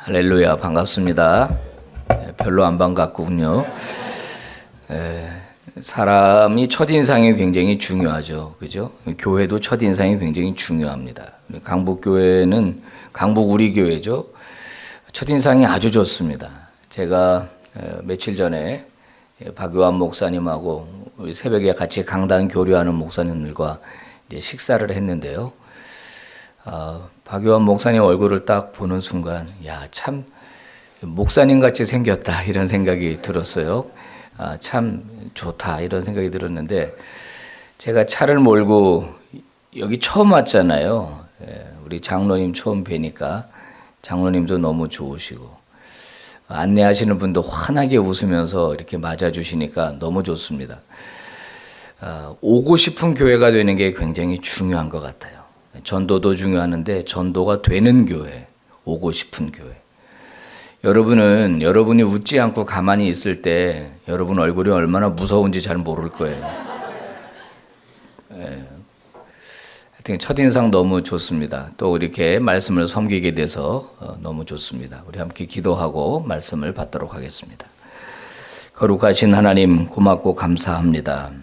할렐루야, 반갑습니다. 별로 안 반갑군요. 사람이 첫인상이 굉장히 중요하죠. 그죠? 교회도 첫인상이 굉장히 중요합니다. 강북교회는, 강북 우리 교회죠. 첫인상이 아주 좋습니다. 제가 며칠 전에 박요한 목사님하고 우리 새벽에 같이 강단 교류하는 목사님들과 이제 식사를 했는데요. 박요한 목사님 얼굴을 딱 보는 순간, 야, 참 목사님 같이 생겼다 이런 생각이 들었어요. 참 좋다 이런 생각이 들었는데, 제가 차를 몰고 여기 처음 왔잖아요. 우리 장로님 처음 뵈니까 장로님도 너무 좋으시고, 안내하시는 분도 환하게 웃으면서 이렇게 맞아주시니까 너무 좋습니다. 오고 싶은 교회가 되는 게 굉장히 중요한 것 같아요. 전도도 중요한데 전도가 되는 교회, 오고 싶은 교회. 여러분은 여러분이 웃지 않고 가만히 있을 때 여러분 얼굴이 얼마나 무서운지 잘 모를 거예요. 하여튼 첫인상 너무 좋습니다. 또 이렇게 말씀을 섬기게 돼서 너무 좋습니다. 우리 함께 기도하고 말씀을 받도록 하겠습니다. 거룩하신 하나님, 고맙고 감사합니다.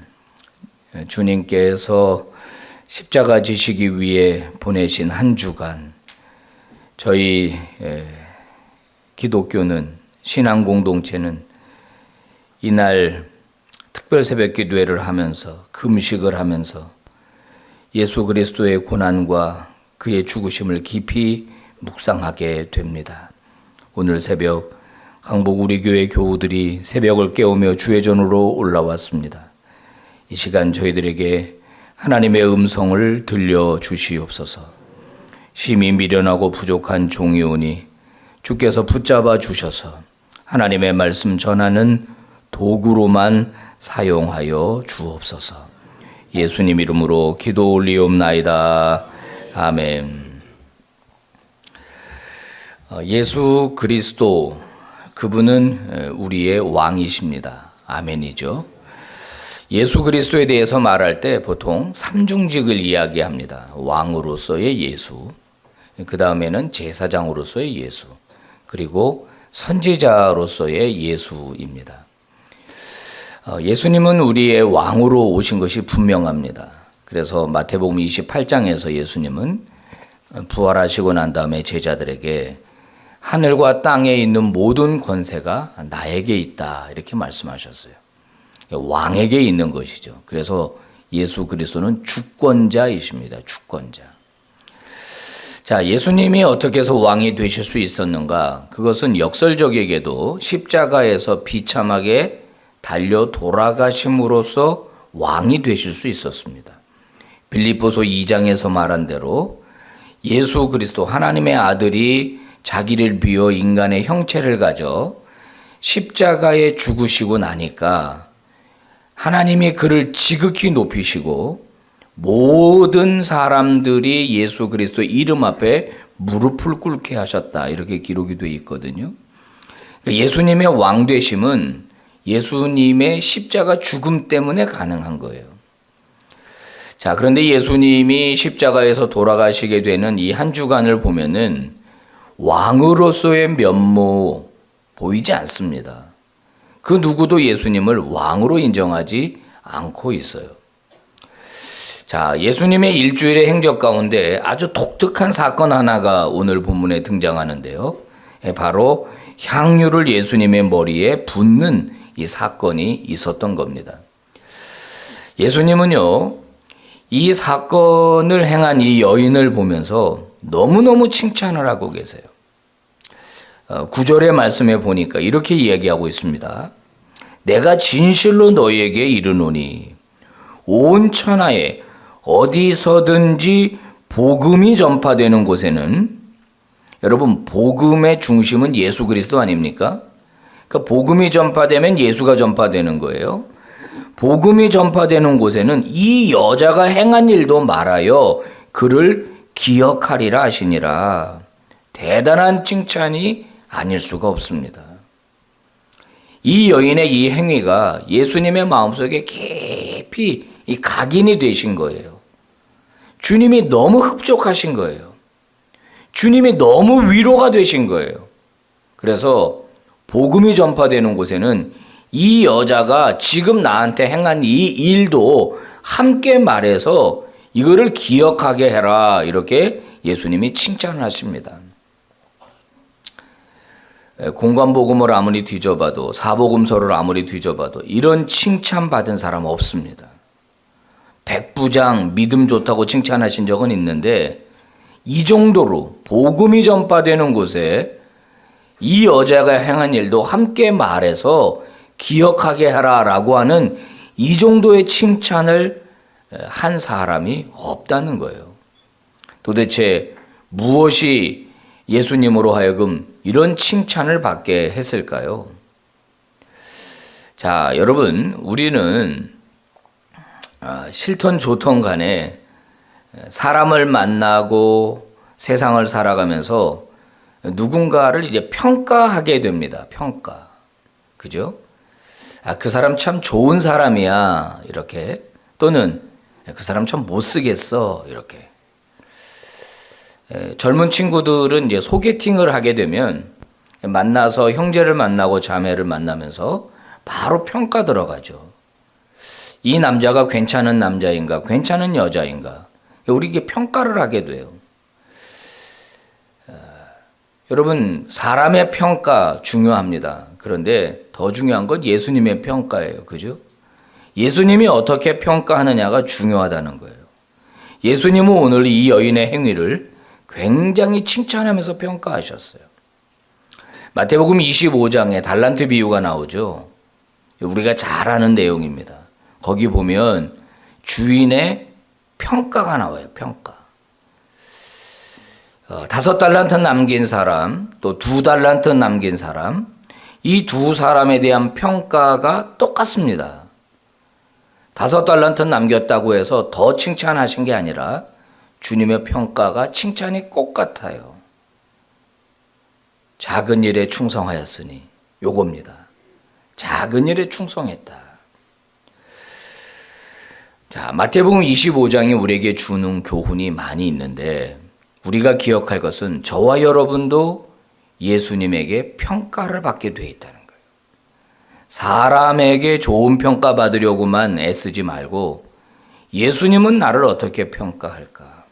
주님께서 십자가 지시기 위해 보내신 한 주간, 저희 기독교는, 신앙 공동체는 이날 특별 새벽 기도회를 하면서, 금식을 하면서 예수 그리스도의 고난과 그의 죽으심을 깊이 묵상하게 됩니다. 오늘 새벽 강북 우리 교회 교우들이 새벽을 깨우며 주의 전으로 올라왔습니다. 이 시간 저희들에게 하나님의 음성을 들려주시옵소서. 심히 미련하고 부족한 종이오니 주께서 붙잡아 주셔서 하나님의 말씀 전하는 도구로만 사용하여 주옵소서. 예수님 이름으로 기도 올리옵나이다. 아멘. 예수 그리스도, 그분은 우리의 왕이십니다. 아멘이죠. 예수 그리스도에 대해서 말할 때 보통 삼중직을 이야기합니다. 왕으로서의 예수, 그 다음에는 제사장으로서의 예수, 그리고 선지자로서의 예수입니다. 예수님은 우리의 왕으로 오신 것이 분명합니다. 그래서 마태복음 28장에서 예수님은 부활하시고 난 다음에 제자들에게 하늘과 땅에 있는 모든 권세가 나에게 있다 이렇게 말씀하셨어요. 왕에게 있는 것이죠. 그래서 예수 그리스도는 주권자이십니다. 주권자. 자, 예수님이 어떻게 해서 왕이 되실 수 있었는가? 그것은 역설적에게도 십자가에서 비참하게 달려 돌아가심으로써 왕이 되실 수 있었습니다. 빌립보서 2장에서 말한 대로 예수 그리스도, 하나님의 아들이 자기를 비워 인간의 형체를 가져 십자가에 죽으시고 나니까 하나님이 그를 지극히 높이시고 모든 사람들이 예수 그리스도 이름 앞에 무릎을 꿇게 하셨다. 이렇게 기록이 되어 있거든요. 예수님의 왕되심은 예수님의 십자가 죽음 때문에 가능한 거예요. 자, 그런데 예수님이 십자가에서 돌아가시게 되는 이 한 주간을 보면은 왕으로서의 면모 보이지 않습니다. 그 누구도 예수님을 왕으로 인정하지 않고 있어요. 자, 예수님의 일주일의 행적 가운데 아주 독특한 사건 하나가 오늘 본문에 등장하는데요. 바로 향유를 예수님의 머리에 붓는 이 사건이 있었던 겁니다. 예수님은요, 이 사건을 행한 이 여인을 보면서 너무너무 칭찬을 하고 계세요. 9절의 말씀에 보니까 이렇게 이야기하고 있습니다. 내가 진실로 너희에게 이르노니 온 천하에 어디서든지 복음이 전파되는 곳에는, 여러분 복음의 중심은 예수 그리스도 아닙니까? 그러니까 복음이 전파되면 예수가 전파되는 거예요. 복음이 전파되는 곳에는 이 여자가 행한 일도 말하여 그를 기억하리라 하시니라. 대단한 칭찬이 아닐 수가 없습니다. 이 여인의 이 행위가 예수님의 마음속에 깊이 각인이 되신 거예요. 주님이 너무 흡족하신 거예요. 주님이 너무 위로가 되신 거예요. 그래서 복음이 전파되는 곳에는 이 여자가 지금 나한테 행한 이 일도 함께 말해서 이거를 기억하게 해라, 이렇게 예수님이 칭찬하십니다. 공관복음을 아무리 뒤져봐도, 사복음서를 아무리 뒤져봐도 이런 칭찬받은 사람 없습니다. 백부장 믿음 좋다고 칭찬하신 적은 있는데, 이 정도로 복음이 전파되는 곳에 이 여자가 행한 일도 함께 말해서 기억하게 하라라고 하는 이 정도의 칭찬을 한 사람이 없다는 거예요. 도대체 무엇이 예수님으로 하여금 이런 칭찬을 받게 했을까요? 자, 여러분, 우리는 싫던 좋던 간에 사람을 만나고 세상을 살아가면서 누군가를 이제 평가하게 됩니다. 평가. 그죠? 그 사람 참 좋은 사람이야, 이렇게. 또는 그 사람 참 못 쓰겠어, 이렇게. 젊은 친구들은 이제 소개팅을 하게 되면 만나서 형제를 만나고 자매를 만나면서 바로 평가 들어가죠. 이 남자가 괜찮은 남자인가, 괜찮은 여자인가. 우리 이게 평가를 하게 돼요. 여러분, 사람의 평가 중요합니다. 그런데 더 중요한 건 예수님의 평가예요. 그죠? 예수님이 어떻게 평가하느냐가 중요하다는 거예요. 예수님은 오늘 이 여인의 행위를 굉장히 칭찬하면서 평가하셨어요. 마태복음 25장에 달란트 비유가 나오죠. 우리가 잘 아는 내용입니다. 거기 보면 주인의 평가가 나와요. 평가. 5달란트 남긴 사람, 또 2달란트 남긴 사람, 이 두 사람에 대한 평가가 똑같습니다. 5달란트 남겼다고 해서 더 칭찬하신 게 아니라 주님의 평가가 칭찬이 꼭 같아요. 작은 일에 충성하였으니, 요겁니다. 작은 일에 충성했다. 자, 마태복음 25장이 우리에게 주는 교훈이 많이 있는데, 우리가 기억할 것은 저와 여러분도 예수님에게 평가를 받게 돼 있다는 거예요. 사람에게 좋은 평가 받으려고만 애쓰지 말고 예수님은 나를 어떻게 평가할까?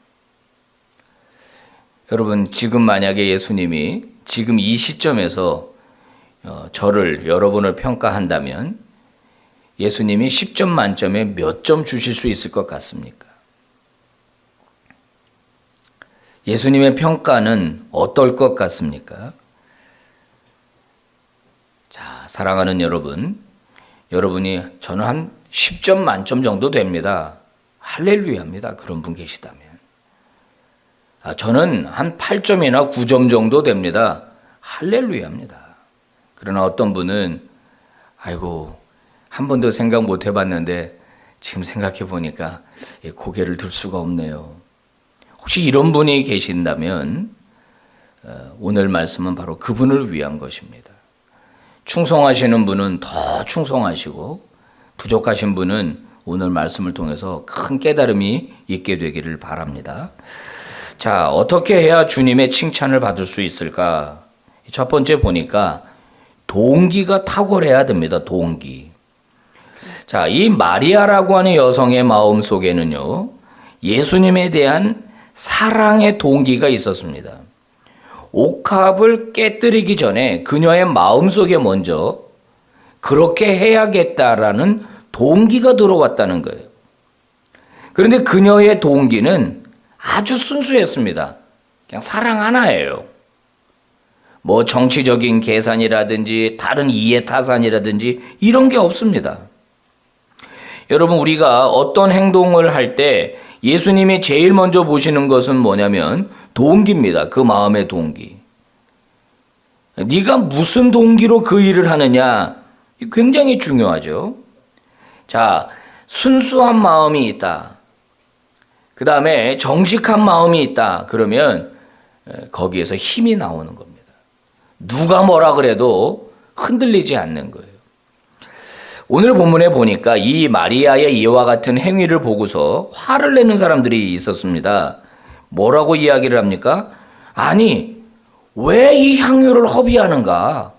여러분, 지금 만약에 예수님이 지금 이 시점에서 저를, 여러분을 평가한다면 예수님이 10점 만점에 몇 점 주실 수 있을 것 같습니까? 예수님의 평가는 어떨 것 같습니까? 자, 사랑하는 여러분, 여러분이 저는 한 10점 만점 정도 됩니다. 할렐루야입니다. 그런 분 계시다면. 저는 한 8점이나 9점 정도 됩니다. 할렐루야입니다. 그러나 어떤 분은 아이고, 한 번도 생각 못 해봤는데 지금 생각해 보니까 고개를 들 수가 없네요. 혹시 이런 분이 계신다면 오늘 말씀은 바로 그분을 위한 것입니다. 충성하시는 분은 더 충성하시고 부족하신 분은 오늘 말씀을 통해서 큰 깨달음이 있게 되기를 바랍니다. 자, 어떻게 해야 주님의 칭찬을 받을 수 있을까? 첫 번째 보니까 동기가 탁월해야 됩니다. 동기. 자, 이 마리아라고 하는 여성의 마음 속에는요, 예수님에 대한 사랑의 동기가 있었습니다. 옥합을 깨뜨리기 전에 그녀의 마음속에 먼저 그렇게 해야겠다라는 동기가 들어왔다는 거예요. 그런데 그녀의 동기는 아주 순수했습니다. 그냥 사랑 하나예요. 뭐 정치적인 계산이라든지 다른 이해 타산이라든지 이런 게 없습니다. 여러분, 우리가 어떤 행동을 할 때 예수님이 제일 먼저 보시는 것은 뭐냐면 동기입니다. 그 마음의 동기. 네가 무슨 동기로 그 일을 하느냐, 굉장히 중요하죠. 자, 순수한 마음이 있다. 그 다음에 정직한 마음이 있다. 그러면 거기에서 힘이 나오는 겁니다. 누가 뭐라 그래도 흔들리지 않는 거예요. 오늘 본문에 보니까 이 마리아의 이와 같은 행위를 보고서 화를 내는 사람들이 있었습니다. 뭐라고 이야기를 합니까? 아니, 왜 이 향유를 허비하는가?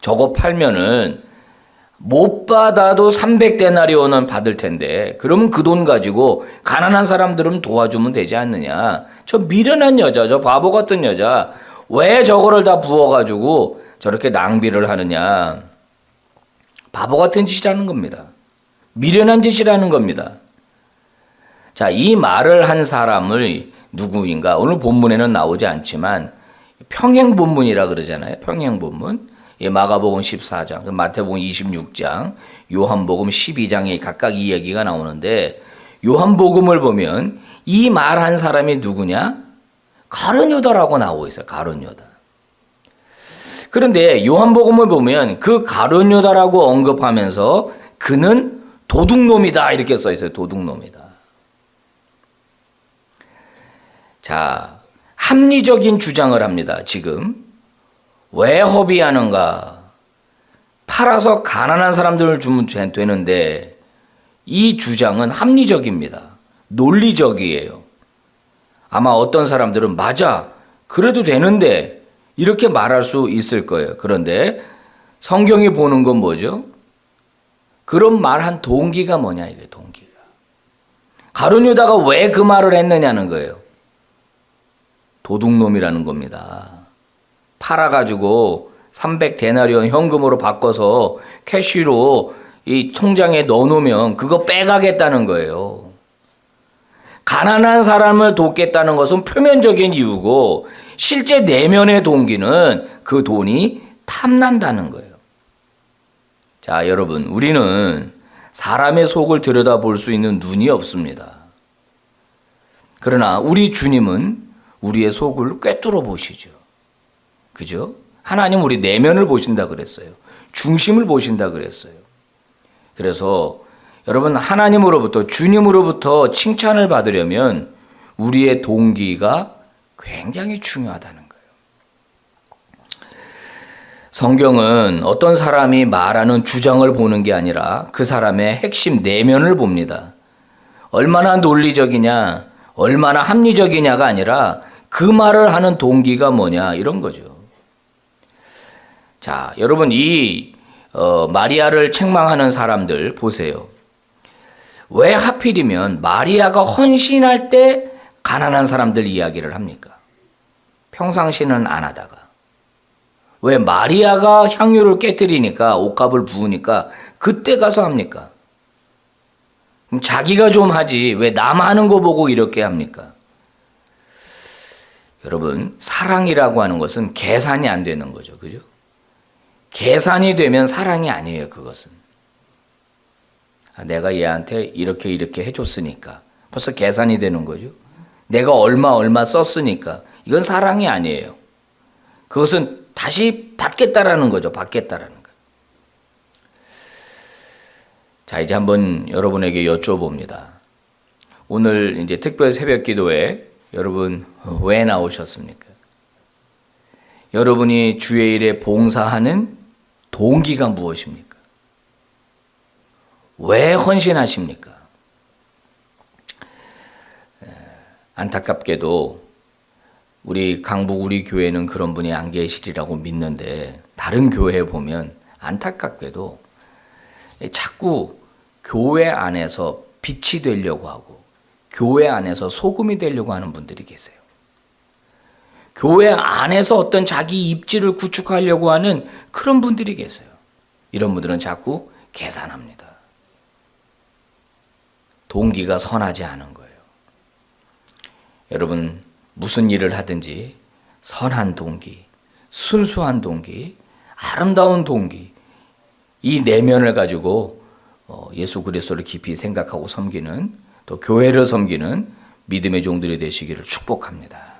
저거 팔면은 못 받아도 300데나리온은 받을 텐데 그러면 그 돈 가지고 가난한 사람들은 도와주면 되지 않느냐. 저 미련한 여자, 저 바보 같은 여자 왜 저거를 다 부어가지고 저렇게 낭비를 하느냐. 바보 같은 짓이라는 겁니다. 미련한 짓이라는 겁니다. 자, 이 말을 한 사람을 누구인가? 오늘 본문에는 나오지 않지만 평행본문이라 그러잖아요. 평행본문. 마가복음 14장, 마태복음 26장, 요한복음 12장에 각각 이 얘기가 나오는데 요한복음을 보면 이 말한 사람이 누구냐? 가룟 유다라고 나오고 있어요. 가룟 유다. 그런데 요한복음을 보면 그 가룟 유다라고 언급하면서 그는 도둑놈이다 이렇게 써 있어요. 도둑놈이다. 자, 합리적인 주장을 합니다. 지금 왜 허비하는가? 팔아서 가난한 사람들을 주면 되는데 이 주장은 합리적입니다. 논리적이에요. 아마 어떤 사람들은 맞아, 그래도 되는데 이렇게 말할 수 있을 거예요. 그런데 성경이 보는 건 뭐죠? 그런 말한 동기가 뭐냐 이게 동기가. 가룟 유다가 왜 그 말을 했느냐는 거예요. 도둑놈이라는 겁니다. 팔아가지고 300데나리온 현금으로 바꿔서 캐시로 이 통장에 넣어놓으면 그거 빼가겠다는 거예요. 가난한 사람을 돕겠다는 것은 표면적인 이유고 실제 내면의 동기는 그 돈이 탐난다는 거예요. 자, 여러분, 우리는 사람의 속을 들여다볼 수 있는 눈이 없습니다. 그러나 우리 주님은 우리의 속을 꿰뚫어 보시죠. 그죠? 하나님 우리 내면을 보신다 그랬어요. 중심을 보신다 그랬어요. 그래서 여러분 하나님으로부터 주님으로부터 칭찬을 받으려면 우리의 동기가 굉장히 중요하다는 거예요. 성경은 어떤 사람이 말하는 주장을 보는 게 아니라 그 사람의 핵심 내면을 봅니다. 얼마나 논리적이냐, 얼마나 합리적이냐가 아니라 그 말을 하는 동기가 뭐냐 이런 거죠. 자, 여러분 이 마리아를 책망하는 사람들 보세요. 왜 하필이면 마리아가 헌신할 때 가난한 사람들 이야기를 합니까? 평상시는 안 하다가. 왜 마리아가 향유를 깨뜨리니까 옷값을 부으니까 그때 가서 합니까? 그럼 자기가 좀 하지 왜 남 하는 거 보고 이렇게 합니까? 여러분 사랑이라고 하는 것은 계산이 안 되는 거죠. 그죠? 계산이 되면 사랑이 아니에요. 그것은. 내가 얘한테 이렇게 해줬으니까 벌써 계산이 되는 거죠. 내가 얼마 썼으니까 이건 사랑이 아니에요. 그것은 다시 받겠다라는 거죠. 받겠다라는 거. 자, 이제 한번 여러분에게 여쭤봅니다. 오늘 이제 특별 새벽 기도에 여러분 왜 나오셨습니까? 여러분이 주의 일에 봉사하는 동기가 무엇입니까? 왜 헌신하십니까? 안타깝게도 우리 강북 우리 교회는 그런 분이 안 계시리라고 믿는데 다른 교회에 보면 안타깝게도 자꾸 교회 안에서 빛이 되려고 하고 교회 안에서 소금이 되려고 하는 분들이 계세요. 교회 안에서 어떤 자기 입지를 구축하려고 하는 그런 분들이 계세요. 이런 분들은 자꾸 계산합니다. 동기가 선하지 않은 거예요. 여러분 무슨 일을 하든지 선한 동기, 순수한 동기, 아름다운 동기 이 내면을 가지고 예수 그리스도를 깊이 생각하고 섬기는 또 교회를 섬기는 믿음의 종들이 되시기를 축복합니다.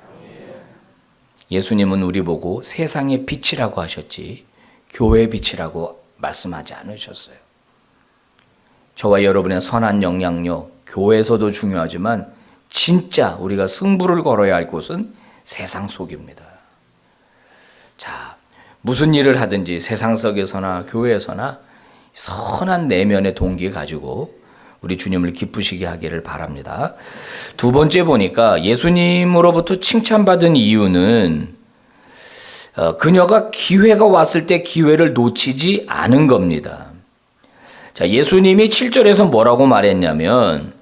예수님은 우리 보고 세상의 빛이라고 하셨지 교회의 빛이라고 말씀하지 않으셨어요. 저와 여러분의 선한 영향력, 교회에서도 중요하지만 진짜 우리가 승부를 걸어야 할 곳은 세상 속입니다. 자, 무슨 일을 하든지 세상 속에서나 교회에서나 선한 내면의 동기 가지고 우리 주님을 기쁘시게 하기를 바랍니다. 두 번째 보니까 예수님으로부터 칭찬받은 이유는 그녀가 기회가 왔을 때 기회를 놓치지 않은 겁니다. 자, 예수님이 7절에서 뭐라고 말했냐면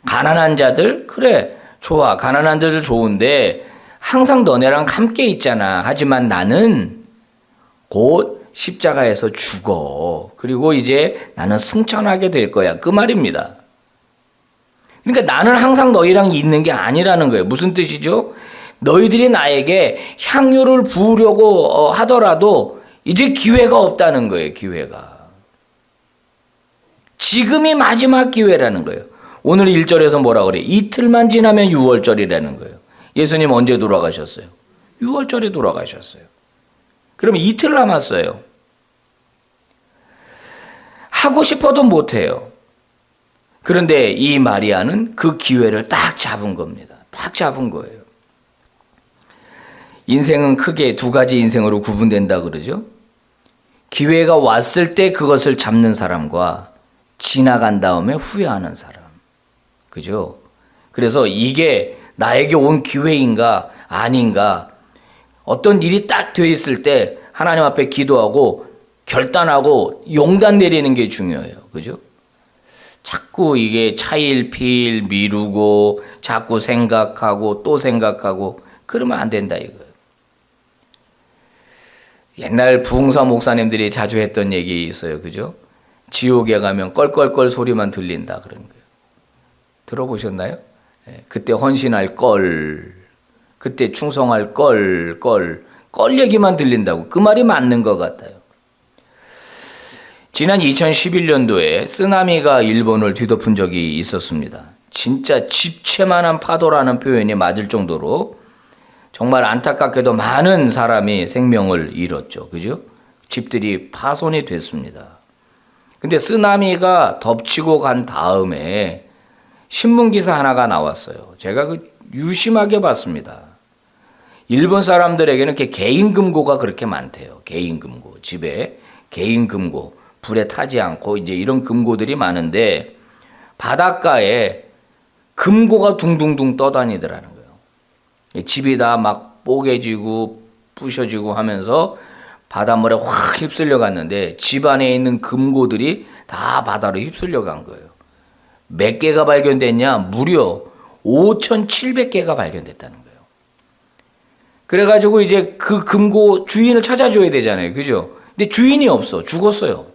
가난한 자들 그래 좋아 가난한 자들 좋은데 항상 너네랑 함께 있잖아. 하지만 나는 곧 십자가에서 죽어. 그리고 이제 나는 승천하게 될 거야. 그 말입니다. 그러니까 나는 항상 너희랑 있는 게 아니라는 거예요. 무슨 뜻이죠? 너희들이 나에게 향유를 부으려고 하더라도 이제 기회가 없다는 거예요. 기회가. 지금이 마지막 기회라는 거예요. 오늘 1절에서 뭐라 그래? 이틀만 지나면 6월절이라는 거예요. 예수님 언제 돌아가셨어요? 6월절에 돌아가셨어요. 그럼 이틀 남았어요. 하고 싶어도 못해요. 그런데 이 마리아는 그 기회를 딱 잡은 겁니다. 딱 잡은 거예요. 인생은 크게 두 가지 인생으로 구분된다 그러죠. 기회가 왔을 때 그것을 잡는 사람과 지나간 다음에 후회하는 사람. 그죠? 그래서 이게 나에게 온 기회인가 아닌가 어떤 일이 딱 돼 있을 때 하나님 앞에 기도하고 결단하고 용단 내리는 게 중요해요. 그죠? 자꾸 이게 차일피일 미루고 자꾸 생각하고 또 생각하고 그러면 안 된다 이거예요. 옛날 부흥사 목사님들이 자주 했던 얘기 있어요. 그죠? 지옥에 가면 껄껄껄 소리만 들린다 그런 거예요. 들어보셨나요? 그때 헌신할 걸, 그때 충성할 걸 얘기만 들린다고. 그 말이 맞는 것 같아요. 지난 2011년도에 쓰나미가 일본을 뒤덮은 적이 있었습니다. 진짜 집채만한 파도라는 표현이 맞을 정도로 정말 안타깝게도 많은 사람이 생명을 잃었죠. 그죠? 집들이 파손이 됐습니다. 근데 쓰나미가 덮치고 간 다음에 신문기사 하나가 나왔어요. 제가 그 유심하게 봤습니다. 일본 사람들에게는 이렇게 개인 금고가 그렇게 많대요. 개인 금고. 집에 개인 금고. 불에 타지 않고 이제 이런 금고들이 많은데 바닷가에 금고가 둥둥둥 떠다니더라는 거예요. 집이 다 막 뽀개지고 부셔지고 하면서 바닷물에 확 휩쓸려 갔는데 집 안에 있는 금고들이 다 바다로 휩쓸려 간 거예요. 몇 개가 발견됐냐? 무려 5,700개가 발견됐다는 거예요. 그래가지고 이제 그 금고 주인을 찾아줘야 되잖아요. 그죠? 근데 주인이 없어. 죽었어요.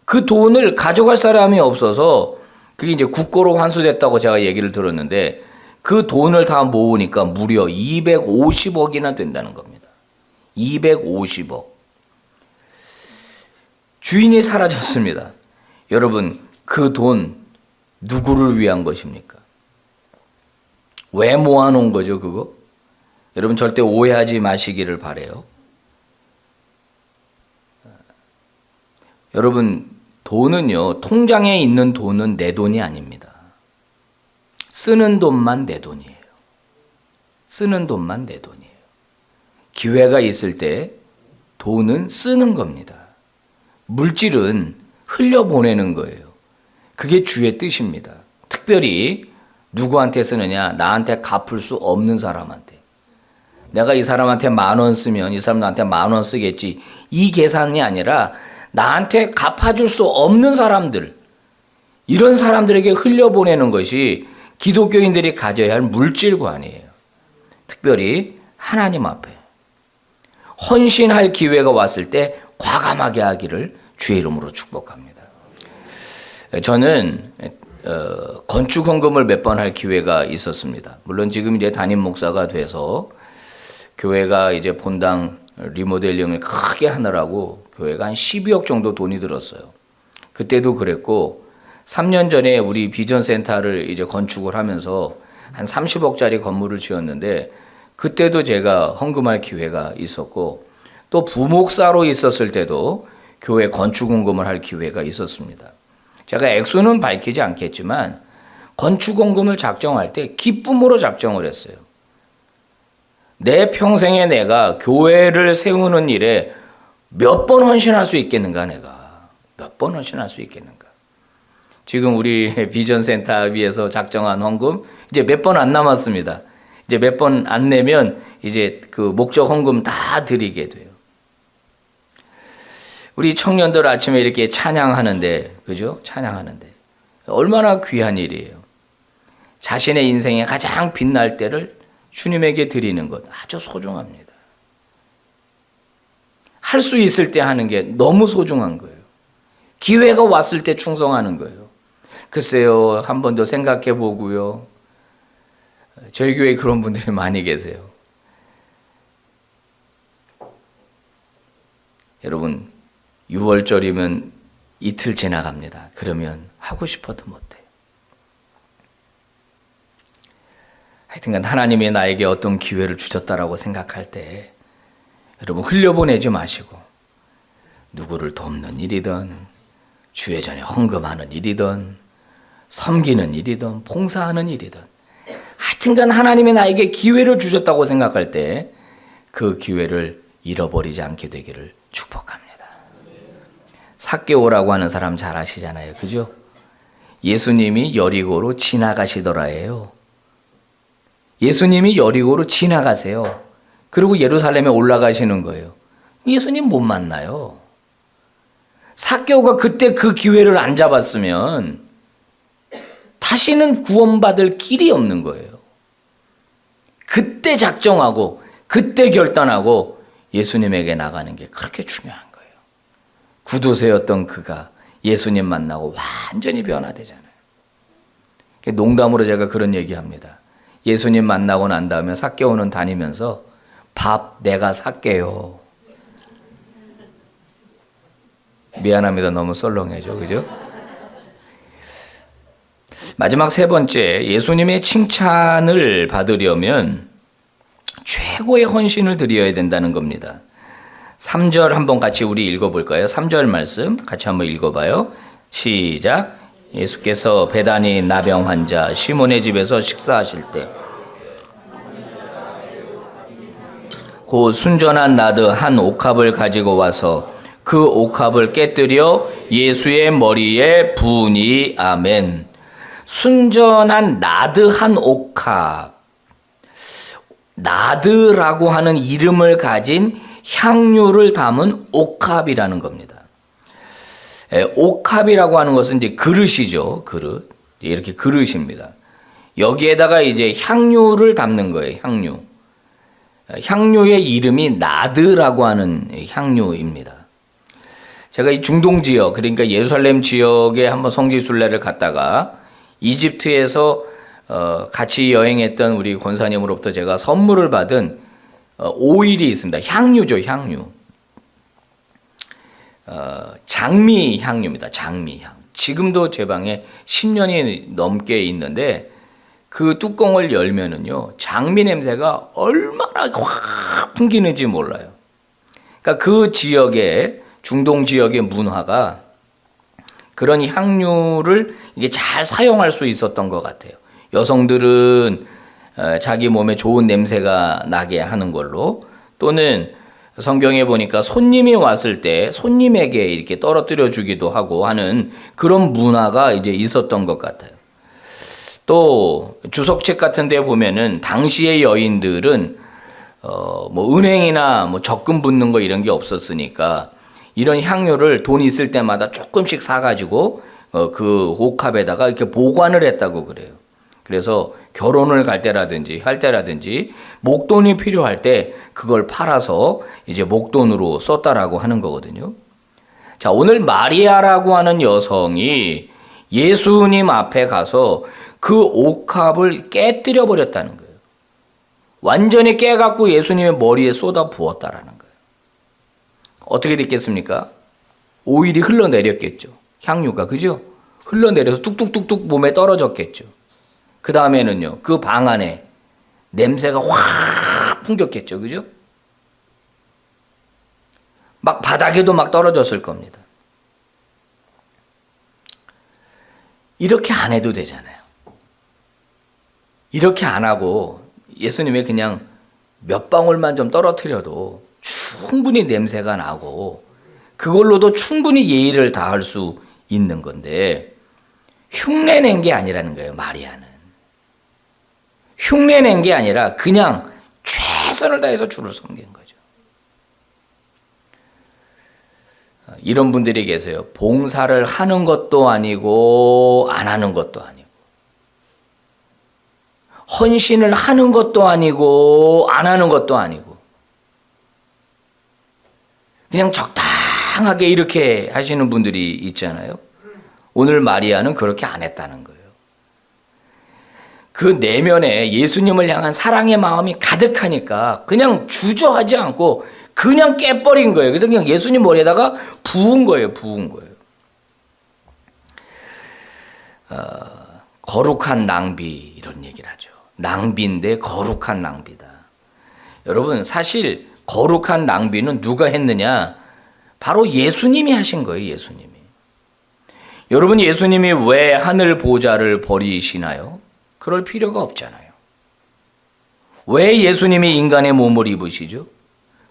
그 돈을 가져갈 사람이 없어서 그게 이제 국고로 환수됐다고 제가 얘기를 들었는데 그 돈을 다 모으니까 무려 250억이나 된다는 겁니다. 250억. 주인이 사라졌습니다. 여러분, 그 돈 누구를 위한 것입니까? 왜 모아놓은 거죠, 그거? 여러분 절대 오해하지 마시기를 바라요. 여러분, 돈은요, 통장에 있는 돈은 내 돈이 아닙니다. 쓰는 돈만 내 돈이에요. 쓰는 돈만 내 돈이에요. 기회가 있을 때 돈은 쓰는 겁니다. 물질은 흘려보내는 거예요. 그게 주의 뜻입니다. 특별히 누구한테 쓰느냐? 나한테 갚을 수 없는 사람한테. 내가 이 사람한테 10,000원 쓰면 이 사람 나한테 10,000원 쓰겠지. 이 계산이 아니라 나한테 갚아줄 수 없는 사람들, 이런 사람들에게 흘려보내는 것이 기독교인들이 가져야 할 물질관이에요. 특별히 하나님 앞에 헌신할 기회가 왔을 때 과감하게 하기를 주의 이름으로 축복합니다. 저는 건축 헌금을 몇 번 할 기회가 있었습니다. 물론 지금 이제 담임 목사가 돼서 교회가 이제 본당 리모델링을 크게 하느라고 교회가 한 12억 정도 돈이 들었어요. 그때도 그랬고 3년 전에 우리 비전센터를 이제 건축을 하면서 한 30억짜리 건물을 지었는데 그때도 제가 헌금할 기회가 있었고 또 부목사로 있었을 때도 교회 건축 헌금을 할 기회가 있었습니다. 제가 액수는 밝히지 않겠지만 건축 헌금을 작정할 때 기쁨으로 작정을 했어요. 내 평생에 내가 교회를 세우는 일에 몇 번 헌신할 수 있겠는가, 내가. 몇 번 헌신할 수 있겠는가. 지금 우리 비전센터 위에서 작정한 헌금, 이제 몇 번 안 남았습니다. 이제 몇 번 안 내면 이제 그 목적 헌금 다 드리게 돼요. 우리 청년들 아침에 이렇게 찬양하는데, 그죠? 찬양하는데 얼마나 귀한 일이에요. 자신의 인생에 가장 빛날 때를 주님에게 드리는 것 아주 소중합니다. 할 수 있을 때 하는 게 너무 소중한 거예요. 기회가 왔을 때 충성하는 거예요. 글쎄요, 한 번 더 생각해 보고요. 저희 교회에 그런 분들이 많이 계세요. 여러분, 6월절이면 이틀 지나갑니다. 그러면 하고 싶어도 못해요. 하여튼간 하나님이 나에게 어떤 기회를 주셨다라고 생각할 때 여러분 흘려보내지 마시고 누구를 돕는 일이든 주의 전에 헌금하는 일이든 섬기는 일이든 봉사하는 일이든 하여튼간 하나님이 나에게 기회를 주셨다고 생각할 때 그 기회를 잃어버리지 않게 되기를 축복합니다. 삭개오라고 하는 사람 잘 아시잖아요. 그죠? 예수님이 여리고로 지나가시더라예요. 예수님이 여리고로 지나가세요. 그리고 예루살렘에 올라가시는 거예요. 예수님 못 만나요. 삭개오가 그때 그 기회를 안 잡았으면 다시는 구원받을 길이 없는 거예요. 그때 작정하고 그때 결단하고 예수님에게 나가는 게 그렇게 중요한 거예요. 구두쇠였던 그가 예수님 만나고 완전히 변화되잖아요. 농담으로 제가 그런 얘기합니다. 예수님 만나고 난 다음에 삭개오는 다니면서 밥 내가 살게요. 미안합니다. 너무 썰렁해져. 그죠? 마지막 세 번째, 예수님의 칭찬을 받으려면 최고의 헌신을 드려야 된다는 겁니다. 3절 한번 같이 우리 읽어볼까요? 3절 말씀 같이 한번 읽어봐요. 시작. 예수께서 베다니 나병 환자 시몬의 집에서 식사하실 때 곧 순전한 나드 한 옥합을 가지고 와서 그 옥합을 깨뜨려 예수의 머리에 부으니 아멘. 순전한 나드 한 옥합. 나드라고 하는 이름을 가진 향유를 담은 옥합이라는 겁니다. 옥합이라고 하는 것은 이제 그릇이죠. 그릇. 이렇게 그릇입니다. 여기에다가 이제 향유를 담는 거예요. 향유. 향유의 이름이 나드라고 하는 향유입니다. 제가 이 중동 지역, 그러니까 예루살렘 지역에 한번 성지순례를 갔다가 이집트에서 같이 여행했던 우리 권사님으로부터 제가 선물을 받은 오일이 있습니다. 향유죠, 향유. 장미 향유입니다. 장미향. 지금도 제 방에 10년이 넘게 있는데 그 뚜껑을 열면은요, 장미 냄새가 얼마나 확 풍기는지 몰라요. 그러니까 그 지역의 중동 지역의 문화가 그런 향유를 이게 잘 사용할 수 있었던 것 같아요. 여성들은 자기 몸에 좋은 냄새가 나게 하는 걸로, 또는 성경에 보니까 손님이 왔을 때 손님에게 이렇게 떨어뜨려 주기도 하고 하는 그런 문화가 이제 있었던 것 같아요. 또 주석책 같은 데 보면은 당시의 여인들은 뭐 은행이나 뭐 적금 붙는 거 이런 게 없었으니까 이런 향유를 돈 있을 때마다 조금씩 사가지고 그 옥합에다가 이렇게 보관을 했다고 그래요. 그래서 결혼을 갈 때라든지 할 때라든지 목돈이 필요할 때 그걸 팔아서 이제 목돈으로 썼다라고 하는 거거든요. 자, 오늘 마리아라고 하는 여성이 예수님 앞에 가서 그 옥합을 깨뜨려 버렸다는 거예요. 완전히 깨갖고 예수님의 머리에 쏟아 부었다라는 거예요. 어떻게 됐겠습니까? 오일이 흘러내렸겠죠. 향유가, 그죠? 흘러내려서 뚝뚝뚝뚝 몸에 떨어졌겠죠. 그 다음에는요, 그 방 안에 냄새가 확 풍겼겠죠. 그죠? 막 바닥에도 막 떨어졌을 겁니다. 이렇게 안 해도 되잖아요. 이렇게 안 하고 예수님이 그냥 몇 방울만 좀 떨어뜨려도 충분히 냄새가 나고 그걸로도 충분히 예의를 다할 수 있는 건데 흉내낸 게 아니라는 거예요. 마리아는 흉내낸 게 아니라 그냥 최선을 다해서 주를 섬긴 거죠. 이런 분들이 계세요. 봉사를 하는 것도 아니고 안 하는 것도 아니고, 헌신을 하는 것도 아니고 안 하는 것도 아니고, 그냥 적당하게 이렇게 하시는 분들이 있잖아요. 오늘 마리아는 그렇게 안 했다는 거예요. 그 내면에 예수님을 향한 사랑의 마음이 가득하니까 그냥 주저하지 않고 그냥 깨버린 거예요. 그래서 그냥 예수님 머리에다가 부은 거예요. 부은 거예요. 거룩한 낭비, 이런 얘기를 하죠. 낭비인데 거룩한 낭비다. 여러분, 사실 거룩한 낭비는 누가 했느냐? 바로 예수님이 하신 거예요. 예수님이. 여러분, 예수님이 왜 하늘 보좌를 버리시나요? 그럴 필요가 없잖아요. 왜 예수님이 인간의 몸을 입으시죠?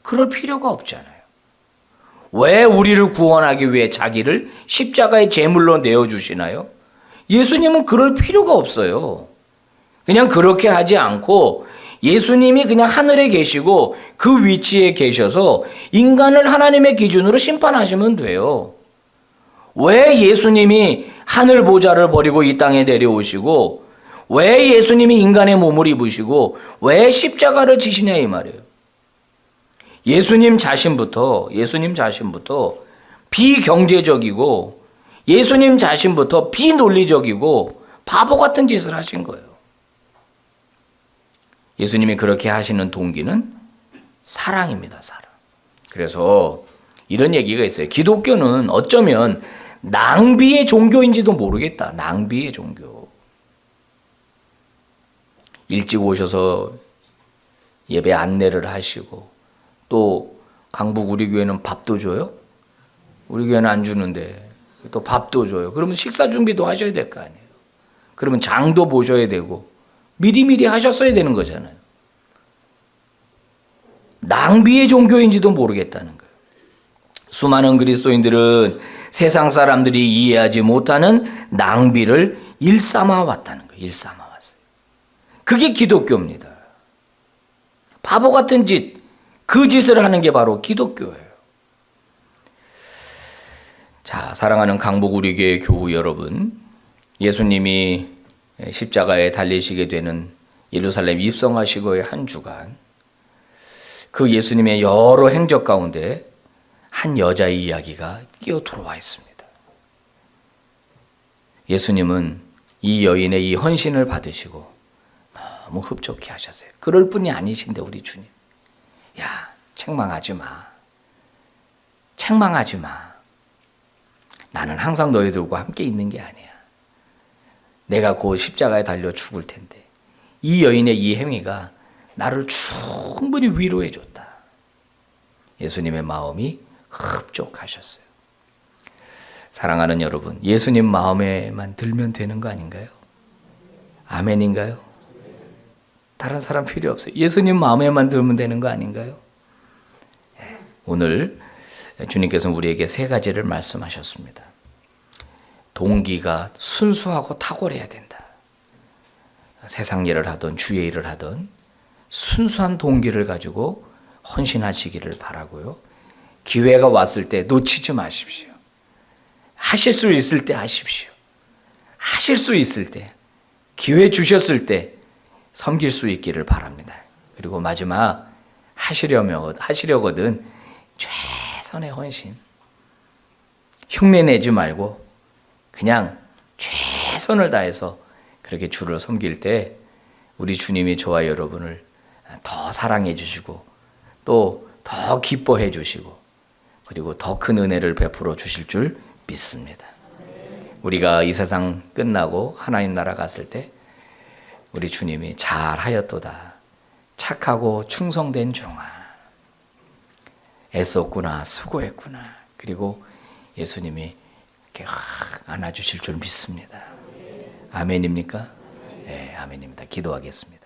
그럴 필요가 없잖아요. 왜 우리를 구원하기 위해 자기를 십자가의 제물로 내어주시나요? 예수님은 그럴 필요가 없어요. 그냥 그렇게 하지 않고 예수님이 그냥 하늘에 계시고 그 위치에 계셔서 인간을 하나님의 기준으로 심판하시면 돼요. 왜 예수님이 하늘 보좌를 버리고 이 땅에 내려오시고 왜 예수님이 인간의 몸을 입으시고 왜 십자가를 지시냐 이 말이에요. 예수님 자신부터 비경제적이고 예수님 자신부터 비논리적이고 바보 같은 짓을 하신 거예요. 예수님이 그렇게 하시는 동기는 사랑입니다. 사랑. 그래서 이런 얘기가 있어요. 기독교는 어쩌면 낭비의 종교인지도 모르겠다. 낭비의 종교. 일찍 오셔서 예배 안내를 하시고 또 강북 우리 교회는 밥도 줘요? 우리 교회는 안 주는데 또 밥도 줘요. 그러면 식사 준비도 하셔야 될 거 아니에요. 그러면 장도 보셔야 되고 미리미리 하셨어야 되는 거잖아요. 낭비의 종교인지도 모르겠다는 거예요. 수많은 그리스도인들은 세상 사람들이 이해하지 못하는 낭비를 일삼아 왔다는 거예요. 일삼아 왔어요. 그게 기독교입니다. 바보 같은 짓, 그 짓을 하는 게 바로 기독교예요. 자, 사랑하는 강북 우리 교회 교우 여러분, 예수님이 십자가에 달리시게 되는 예루살렘 입성하시고의 한 주간, 그 예수님의 여러 행적 가운데 한 여자의 이야기가 끼어 들어와 있습니다. 예수님은 이 여인의 이 헌신을 받으시고 너무 흡족해 하셨어요. 그럴 뿐이 아니신데 우리 주님. 야, 책망하지 마. 책망하지 마. 나는 항상 너희들과 함께 있는 게 아니야. 내가 곧 십자가에 달려 죽을 텐데 이 여인의 이 행위가 나를 충분히 위로해 줬다. 예수님의 마음이 흡족하셨어요. 사랑하는 여러분, 예수님 마음에만 들면 되는 거 아닌가요? 아멘인가요? 다른 사람 필요 없어요. 예수님 마음에만 들면 되는 거 아닌가요? 오늘 주님께서는 우리에게 세 가지를 말씀하셨습니다. 동기가 순수하고 탁월해야 된다. 세상 일을 하든 주의 일을 하든 순수한 동기를 가지고 헌신하시기를 바라고요. 기회가 왔을 때 놓치지 마십시오. 하실 수 있을 때 하십시오. 하실 수 있을 때, 기회 주셨을 때 섬길 수 있기를 바랍니다. 그리고 마지막, 하시려거든 최선의 헌신. 흉내내지 말고 그냥 최선을 다해서 그렇게 주를 섬길 때 우리 주님이 저와 여러분을 더 사랑해 주시고 또 더 기뻐해 주시고 그리고 더 큰 은혜를 베풀어 주실 줄 믿습니다. 우리가 이 세상 끝나고 하나님 나라 갔을 때 우리 주님이 잘하였도다. 착하고 충성된 종아. 애썼구나. 수고했구나. 그리고 예수님이 이렇게 안아주실 줄 믿습니다. 아멘입니까? 네, 아멘입니다. 기도하겠습니다.